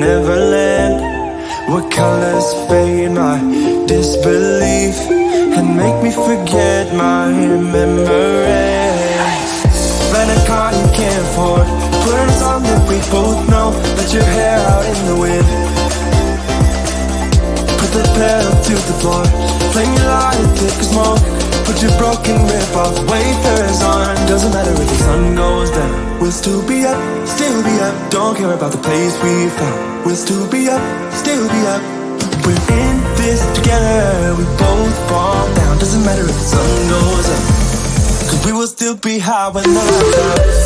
Neverland. What colors fade my disbelief and make me forget my memories. Rent a car you can't afford, put on a song that we both know, let your hair out in the wind. Put the pedal to the floor, flame your lighter, take a smoke. Put your broken rip-off wafers on. Doesn't matter if the sun goes down, we'll still be up, still be up. Don't care about the place we found, we'll still be up, still be up. We're in this together, we both fall down. Doesn't matter if the sun goes up, cause we will still be high when the lights out.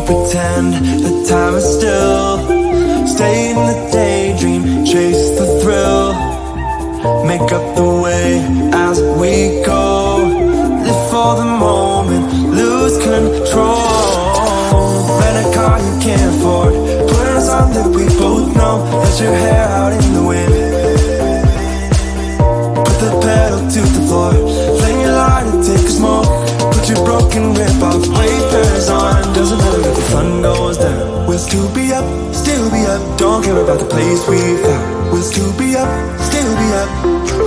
Pretend the time is still, stay in the daydream, chase the thrill, make up the way as we go, live for the moment, lose control. Rent a car you can't afford, put on a song that we both know, let your hair out in the wind. Put the pedal to the floor, flame your lighter, take a smoke. Put your broken rip-off wafers on. Doesn't matter if the sun goes down, we'll still be up, still be up. Don't care about the place we found, we'll still be up, still be up.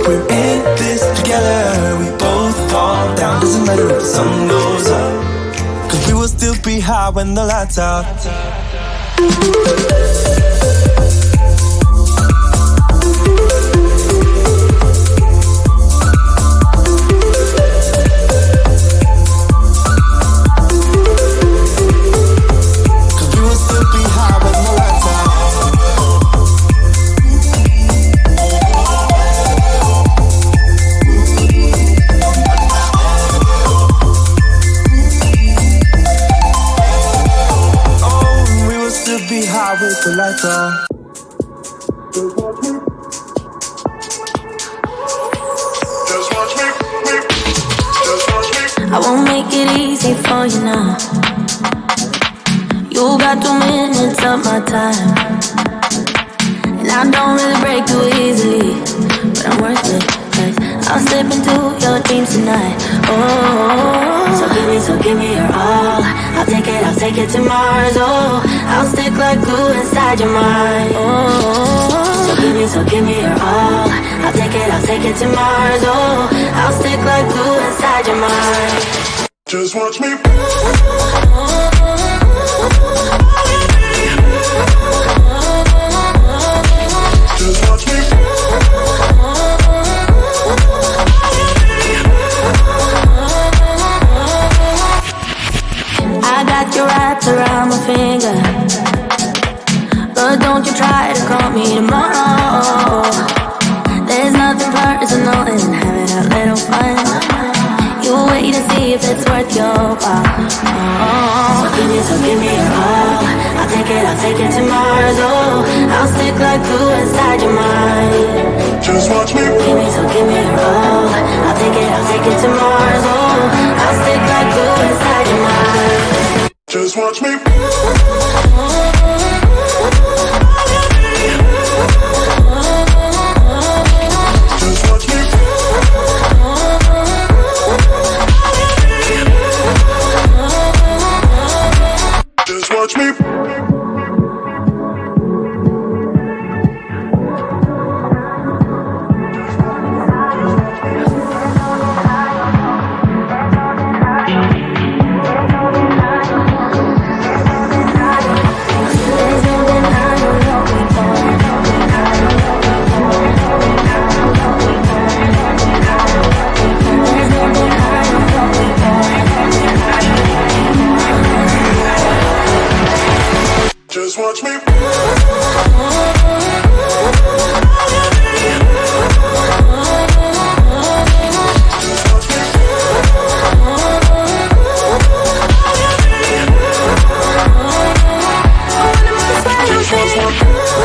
We're in this together, we both fall down. Doesn't matter if the sun goes up, cause we will still be high when the lights out. With the lights on. Just watch me. I won't make it easy for you now. You got 2 minutes of my time, and I don't really break too easily, but I'm worth it, cause I'll slip into your dreams tonight. Oh, so give me your all. I'll take it to Mars. Oh, I'll stick like glue inside your mind. Oh, so give me your all. I'll take it to Mars. Oh, I'll stick like glue inside your mind. Just watch me. Just watch me. I got you wrapped around my finger, but don't you try to call me tomorrow. There's nothing personal in having a little fun. You wait to see if it's worth your while. Oh. So give me your all. I'll take it to Mars. Oh, I'll stick like glue inside your mind. Just watch me. Give me your all. I'll take it to Mars. Oh, I'll stick like glue inside your mind. Just watch me. Just watch me. Just watch me. Just watch me. Just watch me.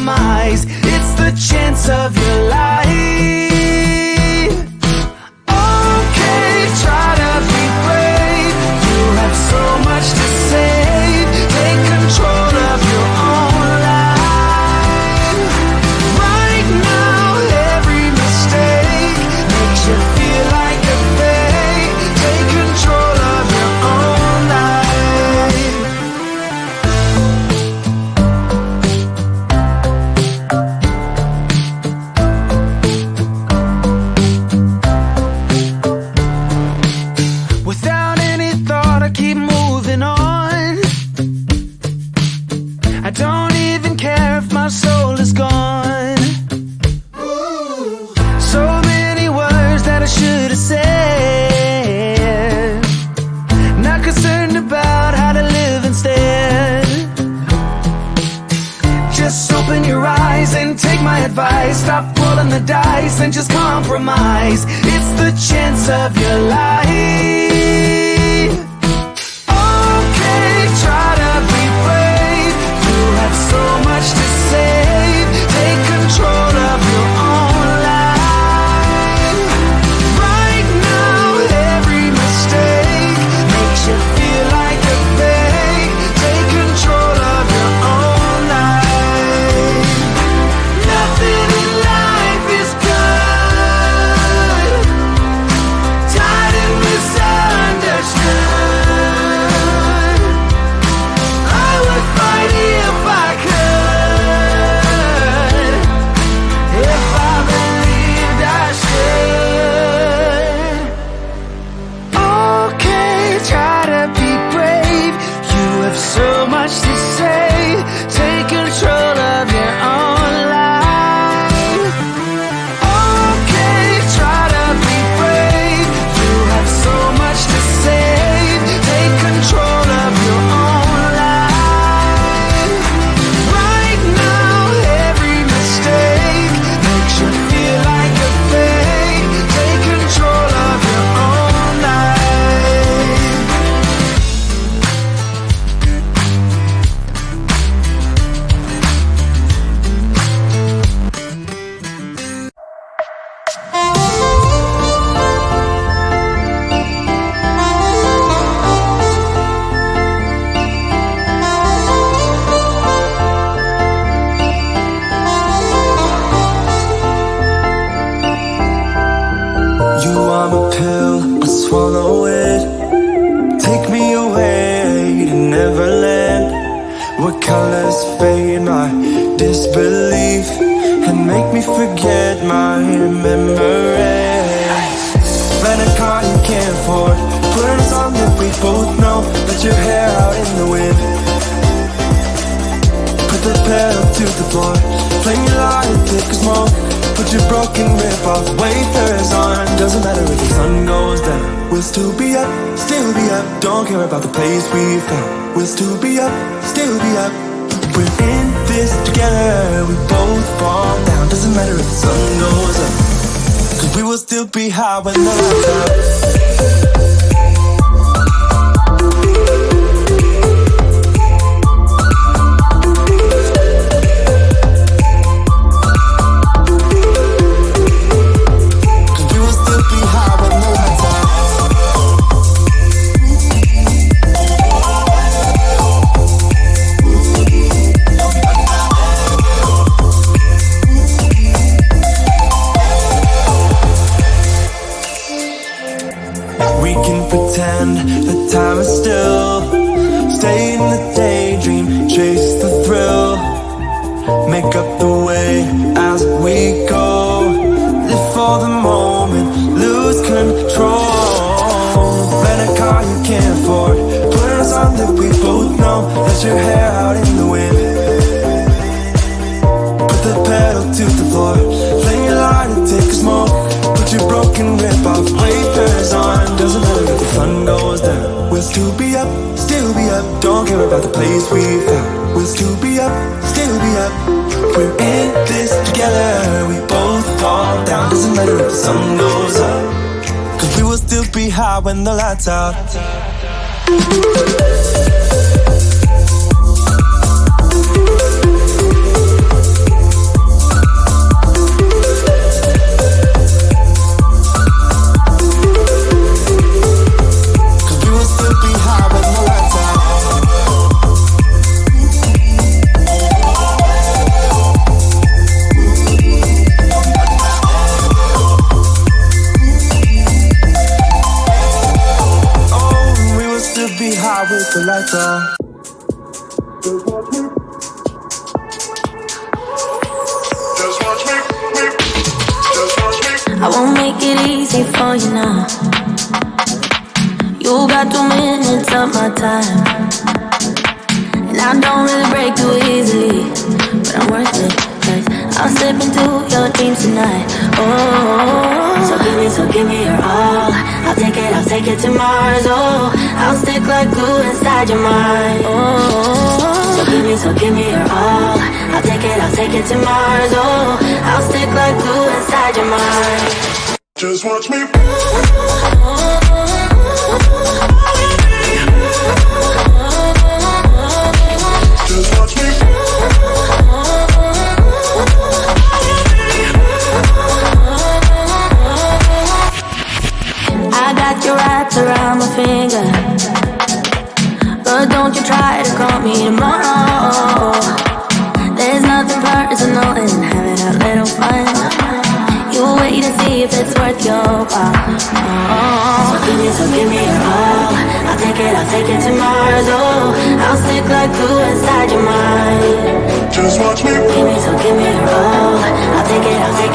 compromise. It's the chance of your life. Okay, try to be brave. You have so much to save. Take control of your own life. Right now, every mistake makes you feel like a fake. Take control of your own life. Without any thought, I keep moving on. I don't even care if my soul is gone. So many words that I should have said. Not concerned about how to live instead. Just open your eyes and take my advice. Stop rolling the dice and just compromise. It's the chance of your life. Okay, try to be brave. You have so much to save. Take control of your own life. Right now, every mistake makes you feel like a fake. Take control of your own life. Nothing in life is good. Tired and misunderstood. I would fight if I could. If I believed I should. Okay, try to be brave. You have so much to say. Take control of your own life. Okay, try to be brave. You have so much to say. Take control of your own life. Right now, every mistake makes you feel like a fake. Take control of your own life. You are my pill, I swallow it. Take me away to Neverland, where colors fade my disbelief and make me forget my memories. Rent a car you can't afford, put on a song that we both know. Let your hair out in the wind, put the pedal to the floor. Flame your light and take a smoke. Put your broken rip-off wafers on. Doesn't matter if the sun goes down, we'll still be up, still be up. Don't care about the place we found. We'll still be up, still be up. We're in this together, we both fall down. Doesn't matter if the sun goes up, 'cause we will still be high when the lights out. We can pretend that time is still. Stay in the daydream, chase the thrill. Make up the way as we go. Live for the moment, lose control. Rent a car you can't afford, put on a song that we both know. Let your hair out in the wind, put the pedal to the floor. Flame your light and take a smoke. Put your broken rip-off wafers on. Doesn't matter if the sun goes down, we'll still be up, still be up. Don't care about the place we found. We'll still be up, still be up. We're in this together, we both fall down. Doesn't matter if the sun goes up, 'cause we will still be high when the lights out. the lights off. Just watch me, just watch me. I won't make it easy for you now. You got 2 minutes of my time, and I don't really break too easily, but I'm worth it, 'cause I'll slip into your dreams tonight. Oh, so give me your all. I'll take it to Mars. Oh, I'll stick like glue inside your mind. Oh, so give me your all. I'll take it to Mars. Oh, I'll stick like glue inside your mind. Just watch me. Just watch me. I got you wrapped around my finger, but don't you try to call me tomorrow. There's nothing personal in having a little fun. You wait and see if it's worth your while. Oh, so give me your all. I'll take it to Mars. Oh, I'll stick like glue inside your mind. Just watch me. Give me your all. I'll take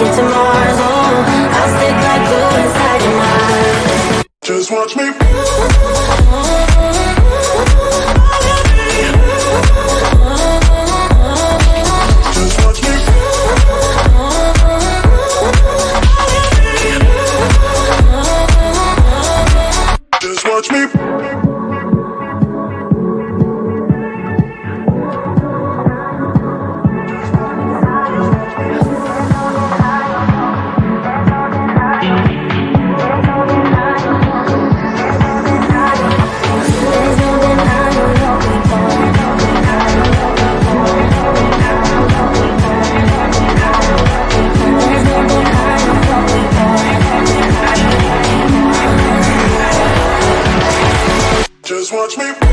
it to Mars. Oh, I'll stick like glue inside your mind. Just watch me. Just watch me. Just watch me. Just watch me.